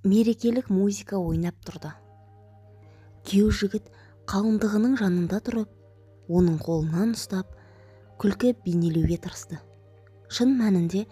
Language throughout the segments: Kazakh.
мерекелік музыка ойнап тұрды. Күйеу жігіт қалыңдығының жанында тұрып, оның қолынан ұстап, күлкі бейнелеуге тырысты. Шын мәнінде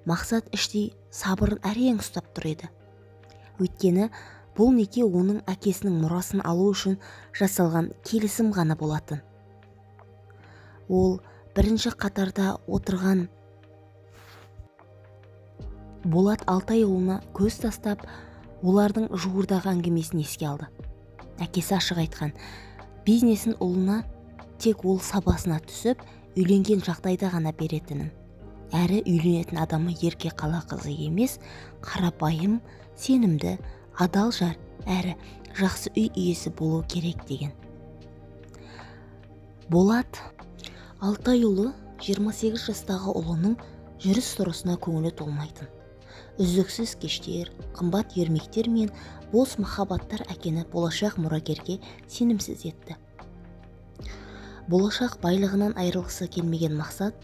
Мақсат іштей сабырын әрең ұстап тұр еді. Өйткені бұл неке оның әкесінің мұрасын алу үшін жасалған келісім ғана болатын. Ол бірінші қатарда отырған Болат Алтайұлына көз тастап, олардың жуырдағы әңгімесін еске алды. Әкесі ашық айтқан, бизнесін ұлына тек ол сабасына түсіп, үйленген жағдайда ғана беретінін. Әрі үйленетін адамы ерке қала қызы емес, қарапайым, сенімді, адал жар, әрі жақсы үй иесі болу керек деген. Болат Алтайұлы 28 жастағы ұлының жүріс-тұрысына көңілі толмайтын. Үздіксіз кештер, қымбат ермектер мен бос махаббаттар әкені болашақ мұрагерге сенімсіз етті. Болашақ байлығынан айырылғысы келмеген Мақсат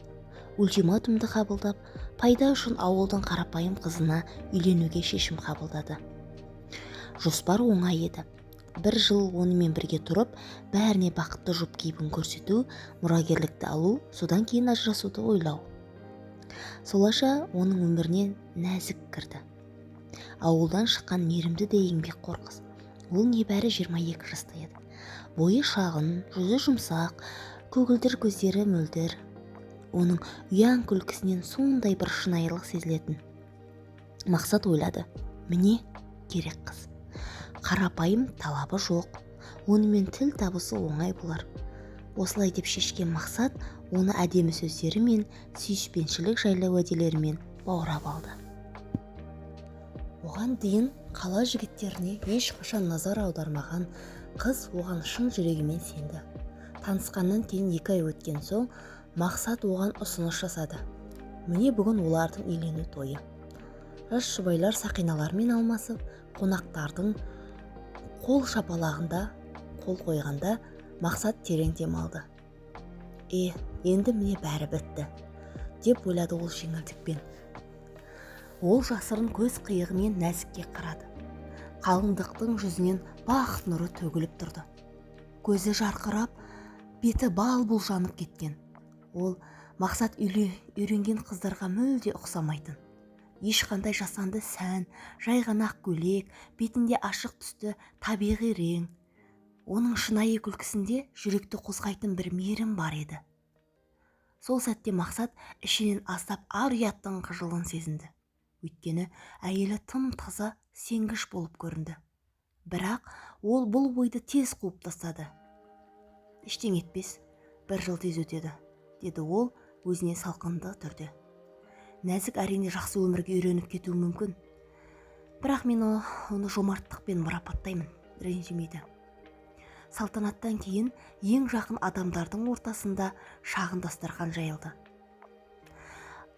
ультиматумды қабылдап, пайда үшін ауылдың қарапайым қызына үйленуге шешім қабылдады. Жоспар оңай еді. 1 жыл онымен бірге тұрып, бәріне бақытты жұп кейпін көрсету, мұрагерлікті алу, содан кейін ажырасуды ойлау. Солайша оның өміріне нәзік кірді. Ауылдан шыққан мейірімді де еңбекқор қыз. Ол небәрі 22 жаста еді. Бойы шағын, жүзі жұмсақ, көгілдір көздері мөлдір. Оның ұяң күлкісінен сондай бір шынайылық сезілетін. Мақсат ойлады, міне керек қыз. Қарапайым, талабы жоқ, онымен тіл табысы оңай болар. Осылай деп шешкен Мақсат оны әдемі сөздері мен сүйіспеншілік жайлы уәделерімен баурап алды. Оған дейін қала жігіттеріне ешқашан назар аудармаған қыз оған шын жүрегімен сенді. Танысқаннан кейін 2 ай өткен соң Мақсат оған ұсыныс жасады. Міне бүгін олардың үйлену тойы. Жас жұбайлар сақиналармен алмасып, қонақтардың қол шапалағында қол қойғанда Мақсат терең дем алды. Енді міне бәрі бітті, деп ойлады ол жеңілдікпен. Ол жасырын көз қиығымен нәзікке қарады. Қалыңдықтың жүзінен бақыт нұры төгіліп тұрды. Көзі жарқырап, беті бал-бұл жанып кеткен. Ол Мақсат үйренген қыздарға мүлде ұқсамайтын. Ешқандай жасанды сән, жай ғана ақ көйлек, бетінде ашық түсті табиғи рең. Оның шынайы күлкісінде жүректі қозғайтын бір мейірім бар еді. Сол сәтте Мақсат ішінен аздап ар-ұяттың қыжылын сезінді. Өйткені әйелі тым таза, сенгіш болып көрінді. Бірақ ол бұл ойды тез қуып тастады. Ештеңе етпес, 1 жыл тез өтеді, деді ол өзіне салқынды түрде. Нәзік әрине жақсы өмірге үйреніп кетуі мүмкін. Бірақ мен оны жомарттықпен марапаттаймын, ренжімейді. Салтанаттан кейін ең жақын адамдардың ортасында шағын дастархан жайылды.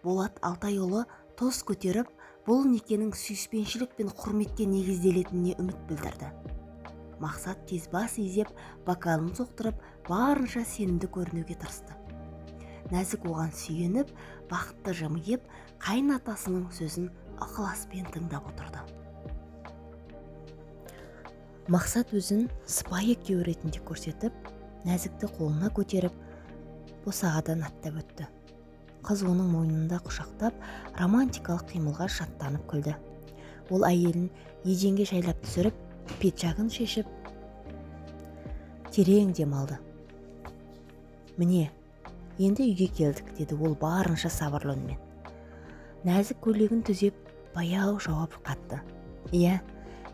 Болат Алтайұлы тост көтеріп, бұл некенің сүйіспеншілік пен құрметке негізделетініне үміт білдірді. Мақсат тез бас изеп, бокалын соқтырып, барынша сенімді көрінуге тырысты. Нәзік оған сүйеніп, бақытты жымиып, қайынатасының сөзін ықыласпен тыңдап отырды. Мақсат өзін сыпайы күйеу ретінде көрсетіп, нәзікті қолына көтеріп, босағадан аттап өтті. Қыз оның мойнында құшақтап, романтикалық қимылға шаттанып күлді. Ол әйелін еденге жайлап түсіріп, пиджагын шешіп, терең дем алды. Міне, енді үйге келдік, деді ол барынша сабырлы үнмен. Нәзік көйлегін түзеп, баяу жауап қатты. Иә,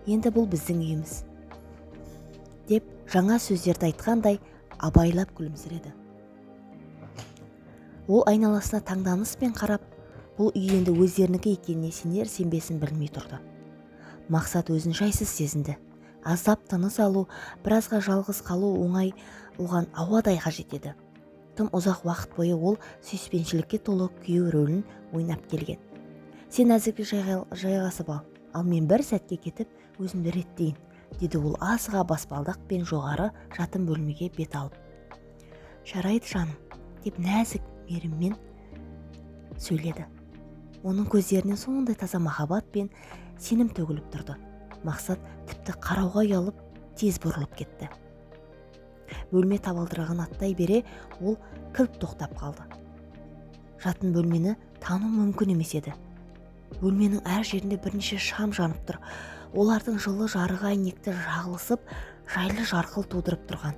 енді бұл біздің үйіміз, деп жаңа сөздерді айтқандай абайлап күлімсіреді. Ол айналасына таңданыспен қарап, бұл үй енді өздерінікі екеніне сенер-сенбесін білмей тұрды. Мақсат өзін жайсыз сезінді. Аздап тыныс алу, біразға жалғыз қалу оңай, оған ауадай қажет еді. Тым ұзақ уақыт бойы ол сүйіспеншілікке толы күйеу рөлін ойнап келген. Сен нәзікке жайғасып ал мен бір сәтке кетіп, өзімді реттейін, деді ол асыға баспалдақпен жоғары жатын бөлмеге бет алып. Жарайды жаным, деп нәзік мейіріммен сөйледі. Оның көздерінен сондай таза махаббат пен сенім төгіліп тұрды. Мақсат тіпті қарауға ұялып тез бұрылып кетті. Бөлме табалдырығын аттай бере ол кілт тоқтап қалды. Жатын бөлмені тану мүмкін емес еді. Бөлменің әр жерінде бірнеше шам жанып тұр. Олардың жылы жарығы әйнекті жағылысып, жайлы жарқыл тудырып тұрған.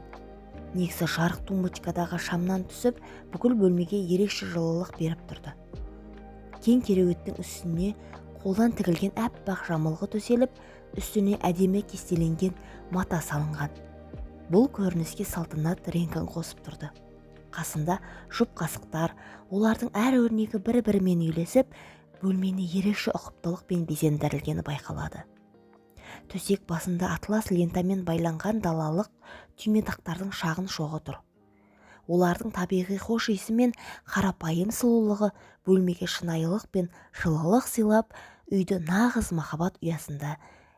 Негізі жарық тумбочкадағы шамнан түсіп, бүкіл бөлмеге ерекше жылылық беріп тұрды. Кең кереуеттің үстіне қолдан тігілген әппақ жамылғы төселіп, үстіне әдемі кестеленген мата салынған. Бұл көрініске салтанат реңкін қосып тұрды. Қасында жұп қасықтар, олардың әр өрнегі бір-бірімен үйлесіп, бөлмені ерекше ұқыптылықпен безендірілгені байқалады. Төсек басында атлас лентамен байланған далалық түйметақтардың шағын шоғы тұр. Олардың табиғи хош иісі мен қарапайым сұлулығы бөлмеге шынайылық пен жылылық сыйлап, үйді нағыз махаббат ұясында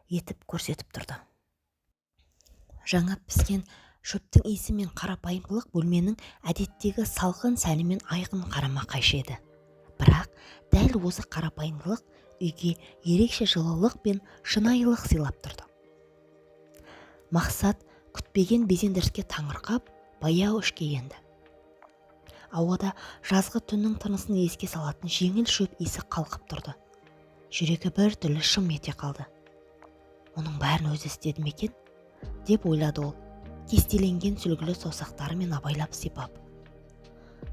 етіп көрсетіп тұрды. Жаңа піскен шөптің иісі мен қарапайымдылық бөлменің әдеттегі салқын сәнімен айқын қарама-қайшы еді. Бірақ дәл осы қарапайымдылық үйге ерекше жылылық пен шынайылық сыйлап тұрды. Мақсат күтпеген безендіріске таңырқап, баяу ішке енді. Ауада жазғы түннің тынысын еске салатын жеңіл шөп иісі қалқып тұрды. Жүрегі бір түрлі шым ете қалды. Оның бәрін өзі істеді ме екен деп ойлады ол, кестеленген сүлгілі саусақтарымен абайлап сипап.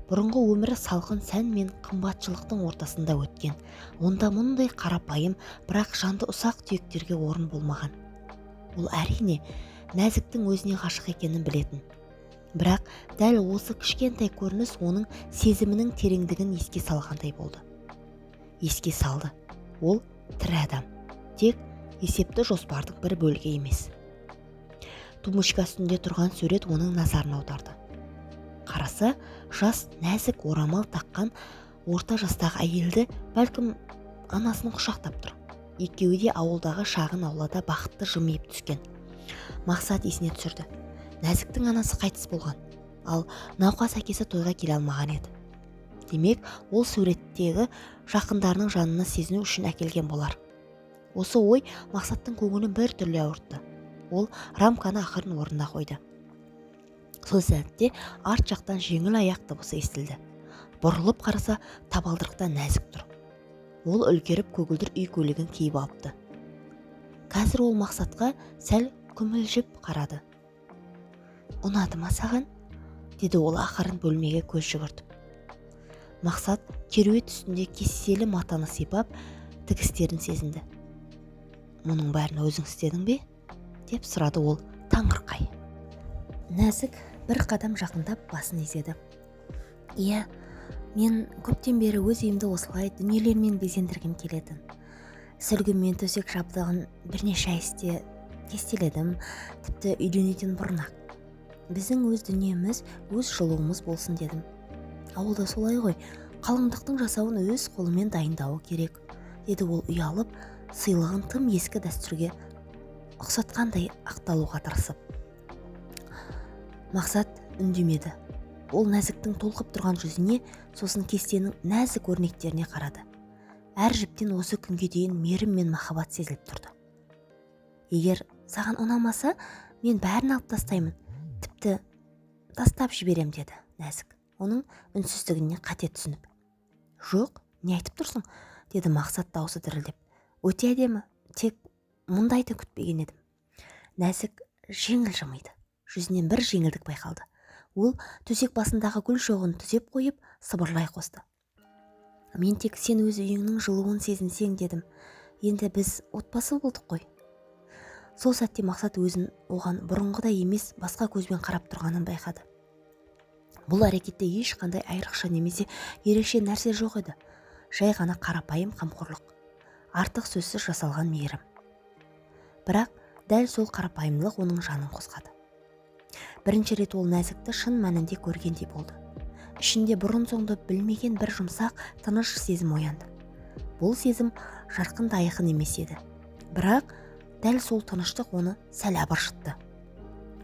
Бұрынғы өмірі салқын сән мен қымбатшылықтың ортасында өткен. Онда мұндай қарапайым, бірақ жанды ұсақ түйектерге орын болмаған. Ол әрине нәзіктің өзіне ғашық екенін білетін. Бірақ дәл осы кішкентай көрініс оның сезімінің тереңдігін еске салғандай болды. Еске салды. Ол тірі адам. Тек есепті жоспардың бір бөлігі емес. Тумбочка үстінде тұрған сурет оның назарын аударды. Қараса, жас нәзік орамал таққан орта жастағы әйелді бәлкім анасының құшақтап тұр. Екеуі де ауылдағы шағын аулада бақытты жымиып түскен. Мақсат есіне түсірді. Нәзіктің анасы қайтыс болған, ал науқас әкесі тойға келе алмаған еді. Демек, ол суреттегі жақындарының жанына сезіну үшін әкелген болар. Осы ой Мақсаттың көңілін бір түрлі ауыртты. Ол рамканы ақырын орнына қойды. Сол сәтте арт жақтан жеңіл аяқ дыбысы естілді. Бұрылып қараса, табалдырықта нәзік тұр. Ол үлгеріп көгілдір үй көйлегін киіп алыпты. Қазір ол Мақсатқа сәл күмілжіп қарады. «Ұнады ма саған?» деді ол ақырын бөлмеге көз жүгіртіп. Мақсат кереует үстінде кеселі матаны сипап, тігістерін сезінді. «Мұның бәрін өзің істедің бе?» деп сұрады ол таңырқай. Нәзік бір қадам жақындап басын изеді. «Иә, мен көптен бері өз үйімді осылай дүниелермен безендіргім келетін. Сүлгі мен төсек жабдығын бірнеше айсте кестеледім, тіпті үйленуден бұрын-ақ. Біздің өз дүниеміз, өз жылуымыз болсын дедім. Ауылда солай ғой, қалыңдықтың жасауын өз қолымен дайындауы керек», деді ол ұялып, сыйлығын тым ескі дәстүрге ұқсатқандай ақталуға тырысып. Мақсат үндемеді. Ол нәзіктің толқып тұрған жүзіне, сосын кестенің нәзік өрнектеріне қарады. Әр жіптен осы күнге дейін мейірім мен махаббат сезіліп тұрды. «Егер саған ұнамаса, мен бәрін алып тастаймын, тіпті тастап жіберем», деді нәзік, оның үнсіздігіне қате түсініп. «Жоқ, не айтып тұрсың?» деді Мақсат даусы дірілдеп. «Өте әдемі, тек мұндайды күтпеген едім». Нәзік жеңіл жымиды. Жүзінен бір жеңілдік байқалды. Ол төсек басындағы гүл шоғын түзеп қойып, сыбырлай қосты. «Мен тек сен өз үйіңнің жылуын сезінсең дедім. Енді біз отбасы болдық қой». Сол сәтте Мақсат өзін оған бұрынғыдай емес, басқа көзбен қарап тұрғанын байқады. Бұл әрекетте ешқандай айрықша немесе ерекше нәрсе жоқ еді. Жай ғана қарапайым қамқорлық, артық сөзсіз жасалған мейірім. Бірақ дәл сол қарапайымдылық оның жанын қозғады. Бірінші рет ол нәзікті шын мәнінде көргендей болды. Ішінде бұрын-соңды білмеген бір жұмсақ, тыныш сезім оянды. Бұл сезім жарқын да айқын емес еді. Бірақ дәл сол тыныштық оны сәл абыржытты.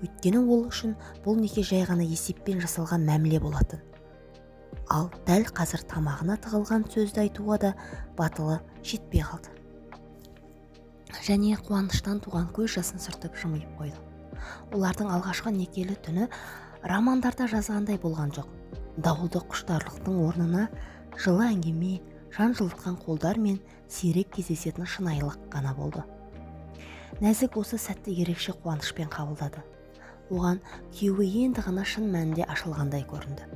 Өйткені ол үшін бұл неке жай ғана есеппен жасалған мәміле болатын. Ал дәл қазір тамағына тығылған сөзді айтуға да батылы жетпей қалды. және қуаныштан туған көз жасын сүртіп жымиып қойды. Олардың алғашқы некелі түні романдарда жазғандай болған жоқ. Дауылды құштарлықтың орнына жылы әңгіме, жан жылытқан қолдар мен сирек кездесетін шынайылық ғана болды. Нәзік осы сәтті ерекше қуанышпен қабылдады. Оған күйеуі енді ғана шын мәнінде ашылғандай көрінді.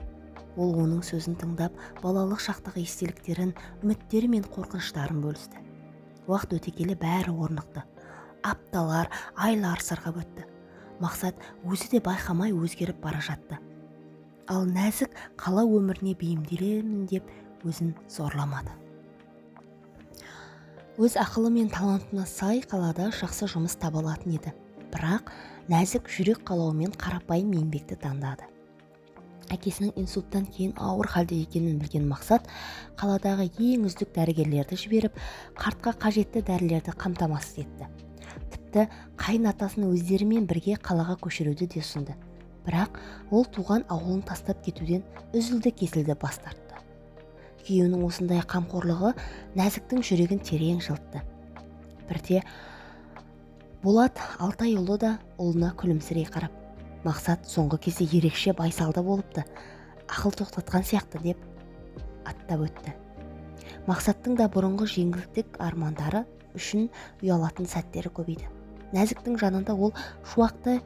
Ол оның сөзін тыңдап, балалық шақтағы естеліктерін, үміттері мен қорқыныштарын бөлісті. Уақыт өте келе бәрі орнықты. Апталар, айлар сырғып өтті. Мақсат өзі де байқамай өзгеріп бара жатты. Ал Нәзік қала өміріне бейімделемін деп өзін зорламады. Өз ақылы мен талантына сай қалада жақсы жұмыс таба алатын еді. Бірақ Нәзік жүрек қалауымен қарапайым еңбекті таңдады. Әкесінің инсульттан кейін ауыр халде екенін білген Мақсат қаладағы ең үздік дәрігерлерді жіберіп, қартқа қажетті дәрілерді қамтамасыз етті. Тіпті қайын атасын өздерімен бірге қалаға көшіруді де ұсынды. Бірақ ол туған ауылын тастап кетуден үзілді-кесілді бас тартты. Күйеуінің осындай қамқорлығы Нәзіктің жүрегін терең жылытты. Бірде Болат Алтайұлы да ұлына күлімсірей қарап, Мақсат соңғы кезде ерекше байсалды болыпты, ақыл тоқтатқан сияқты деп аттап өтті. Мақсаттың да бұрынғы жеңілдік армандары үшін ұялатын сәттері көбейді. Нәзіктің жанында ол шуақты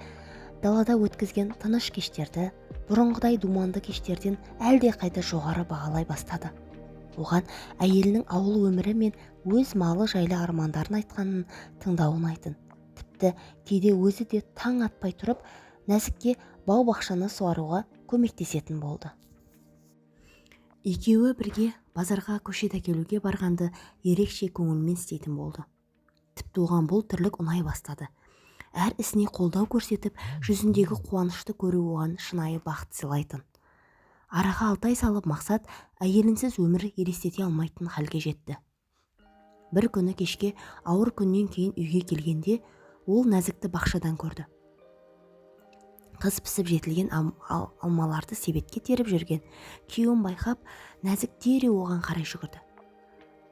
далада өткізген тыныш кештерді, бұрынғыдай думанды кештерден әлде қайда жоғары бағалай бастады. Оған әйелінің ауыл өмірі мен өз малы жайлы армандарын айтқанын тыңдауын айтын. Тіпті кейде өзі де таң атпай тұрып, Нәзікке бау-бақшаны суаруға көмектесетін болды. Екеуі бірге базарға көшет әкелуге барғанды ерекше көңілмен істейтін болды. Тіпті оған бұл тірлік ұнай бастады. Әр ісіне қолдау көрсетіп, жүзіндегі қуанышты көру оған шынайы бақыт сыйлайтын. Араға 6 ай салып Мақсат әйелінсіз өмір елестете алмайтын халге жетті. Бір күні кешке ауыр күннен кейін үйге келгенде ол Нәзікті бақшадан көрді. Қыз пісіп жетілген алмаларды себетке теріп жүрген күйеуін байқап, Нәзік дереу оған қарай жүгірді.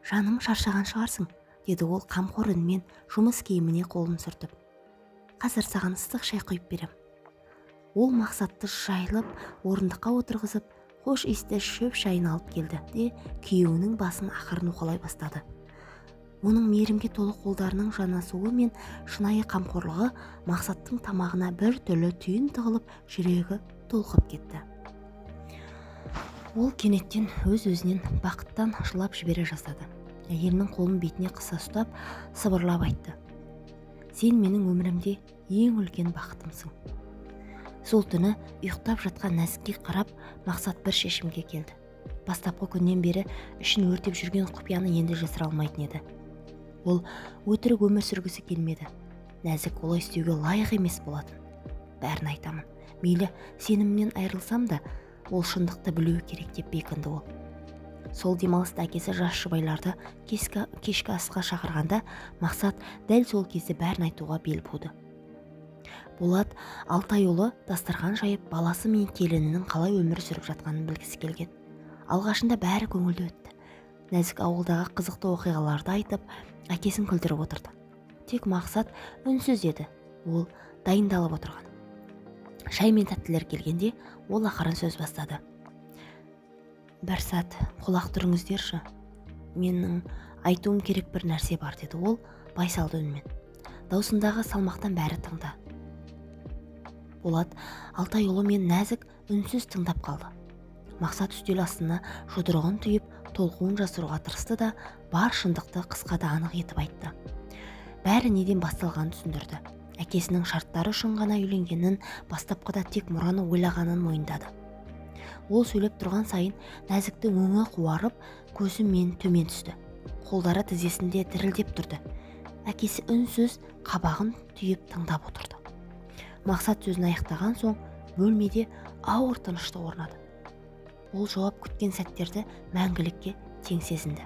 «Жаным, шаршаған шығарсың», деді ол қамқор үнмен жұмыс киіміне қолын сүртіп. «Қазір саған ыстық шай құйып берем». Ол Мақсатты жайылып, орындыққа отырғызып, хош иісті шөп шайын алып келді де күйеуінің басын ақырын уқалай бастады. Оның мейірімге толы қолдарының жанасуы мен шынайы қамқорлығы Мақсаттың тамағына бір түрлі түйін тығылып, жүрегі толқып кетті. Ол кенеттен өз-өзінен бақыттан жылап жібере жаздады. Әйелінің қолын бетіне қыса ұстап, сыбырлап айтты: «Сен менің өмірімде ең үлкен бақытымсың». Сол түні ұйықтап жатқан Нәзікке қарап, Мақсат бір шешімге келді. Бастапқы күннен бері ішін өртеп жүрген құпияны енді жасыра алмайтын еді. Ол өтірік өмір сүргісі келмеді. Нәзік олай істеуге лайық емес болатын. Бәрін айтамын. Мейлі сенімнен айырылсам да, ол шындықты білуі керек деп бекінді ол. Сол демалыста әкесі жас жұбайларды кешкі асқа шақырғанда Мақсат дәл сол кезде бәрін айтуға бел буды. Болат Алтайұлы дастархан жайып, баласы мен келінінің қалай өмір сүріп жатқанын білгісі келген. Алғашында бәрі көңілді өтті. Нәзік ауылдағы қызықты оқиғаларды айтып, әкесін күлдіріп отырды. Тек Мақсат үнсіз еді. Ол дайындалып отырған. Шай мен тәттілер келгенде ол ақырын сөз бастады. «Бір сәт құлақ түріңіздерші. Менің айтуым керек бір нәрсе бар», деді ол байсалды үнмен. Даусындағы салмақтан бәрі тыңды. Болат Алтайұлы мен Нәзік үнсіз тыңдап қалды. Мақсат үстел астына жұдырығын түйіп, толқуын жасыруға тырысты да, бар шындықты қысқа да анық етіп айтты. Бәрі неден басталғанын түсіндірді. Әкесінің шарттары үшін ғана үйленгенін, бастапқыда тек мұраны ойлағанын мойындады. Ол сөйлеп тұрған сайын Нәзіктің өңі қуарып, көзі мен төмен түсті. Қолдары тізесінде дірілдеп тұрды. Әкесі үнсіз қабағын түйіп тыңдап отырды. Мақсат сөзін аяқтаған соң бөлмеде ауыр тыныштық орнады. Ол жауап күткен сәттерді мәңгілікке тең сезінді.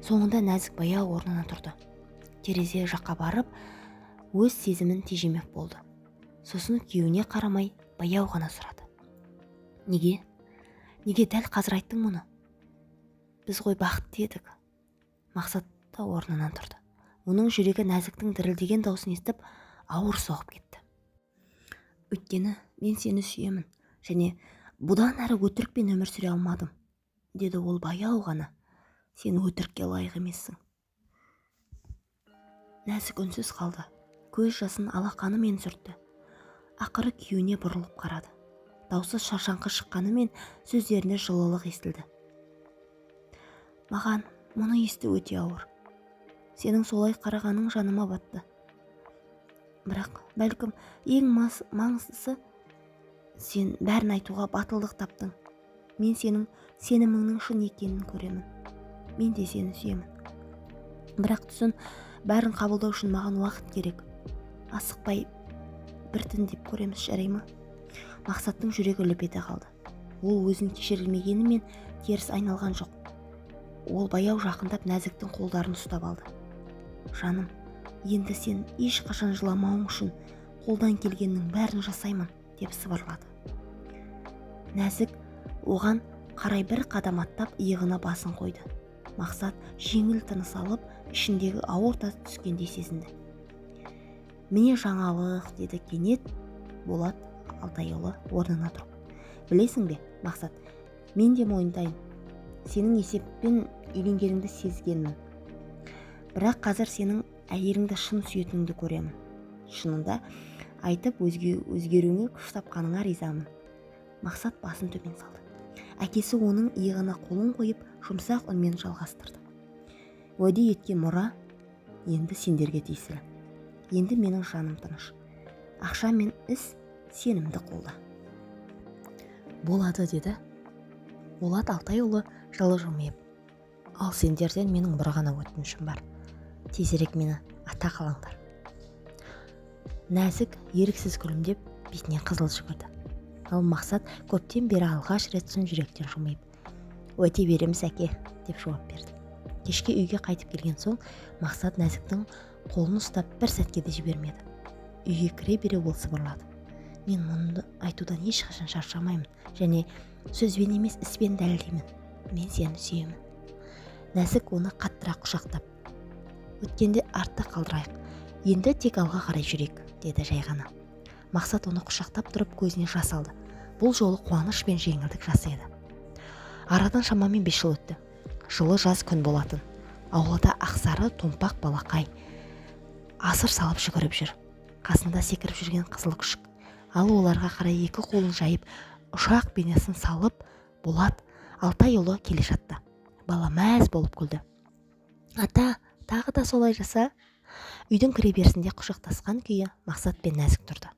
Соңында Нәзік баяу орнынан тұрды. Терезе жаққа барып, өз сезімін тежемек болды. Сосын күйеуіне қарамай баяу ғана сұрады. «Неге? Неге дәл қазір айттың мұны? Біз ғой бақытты едік». Мақсат та орнынан тұрды. Оның жүрегі Нәзіктің дірілдеген даусын естіп ауыр соғып кетті. Өйткені мен сені сүйемін және бұдан әрі өтірікпен өмір сүре алмадым, деді ол баяу ғана. Сен өтірікке лайық емессің. Нәзік үнсіз қалды. Көз жасын алақанымен сүртті. Ақыры күйеуіне бұрылып қарады. Даусы шаршаңқы шыққанымен сөздеріне жылылық естілді. Маған мұны есту өте ауыр. Сенің солай қарағаның жаныма батты. Бірақ бәлкім ең маңыздысы, сен бәрін айтуға батылдық таптың. Мен сенің сеніміңнің шын екенін көремін. Мен де сені сүйемін. Бірақ түсін, бәрін қабылдау үшін маған уақыт керек. Асықпай біртіндеп көреміз, жарай ма? Мақсаттың жүрегі лүп ете қалды. Ол өзін кешірілмегенімен теріс айналған жоқ. Ол баяу жақындап Нәзіктің қолдарын ұстап алды. Жаным, енді сен ешқашан жыламауың үшін қолдан келгеннің бәрін жасаймын, деп сыбырлады. Нәзік оған қарай бір қадам аттап иығына басын қойды. Мақсат жеңіл тыныс алып, ішіндегі ауыр тас түскендей сезінді. Міне жаңалық, деді кенет Болат Алтайұлы орнына тұрып. Білесің бе, Мақсат, мен де мойындайын. Сенің есеппен үйленгеніңді сезгенмін. Бірақ қазір сенің әйеліңді шын сүйетініңді көремін. Шынында айтып өзгеруіңе күш тапқаныңа ризамын. Мақсат басын төмен салды. Әкесі оның иығына қолын қойып, жұмсақ үнмен жалғастырды. Уәде еткен мұра енді сендерге тиесілі. Енді менің жаным тыныш. Ақша мен іс сенімді қолда. Болады, деді Болат Алтайұлы жылы жымиып. Ал сендерден менің бір ғана өтінішім бар. Тезірек мені ата қалаңдар. Нәзік еріксіз күлімдеп бетіне қызыл жүгірді. Ал Мақсат көптен бері алғаш рет шын жүректен жымиып, өте береміз әке, деп жауап берді. Кешке үйге қайтып келген соң Мақсат Нәзіктің қолын ұстап бір сәтке де жібермеді. Үйге кіре бере ол сыбырлады. Мен мұнды айтудан ешқашан шаршамаймын және сөзбен емес іспен дәлелдеймін. Мен сені сүйемін. Нәзік оны қаттырақ құшақтап, өткенде артта қалдырайық, енді тек алға қарай жүрейік, деді жай ғана. Мақсат оны құшақтап тұрып көзіне жас алды. Бұл жолы қуаныш пен жеңілдік жасы еді. Арадан шамамен 5 жыл өтті. Жылы жаз күн болатын. Аулада ақсары томпақ балақай асыр салып жүгіріп жүр. Қасында секіріп жүрген қызыл күшік. Ал оларға қарай екі қолын жайып, ұшақ бейнесін салып, Болат Алтайұлы келе жатты. Бала мәз болып күлді. Ата, тағы да солай жаса. Үйдің кіреберісінде құшақтасқан күйі Мақсат пен Нәзік тұрды.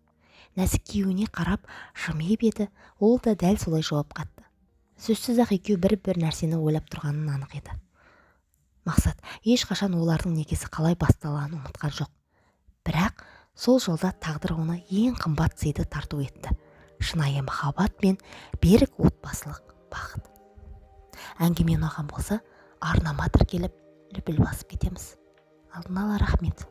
Нәзік күйеуіне қарап жымиып еді, ол да дәл солай жауап қатты. Сөзсіз-ақ екеуі бір нәрсені ойлап тұрғанын анық еді. Мақсат ешқашан олардың некесі қалай басталғанын ұмытқан жоқ. Бірақ сол жолда тағдыр оны ең қымбат сыйды тарту етті. Шынайы махаббат пен берік отбасылық бақыт. Әңгіме ұнаған болса, арнама тіркеліп, лүпіл басып кетеміз. Алдын ала рахмет.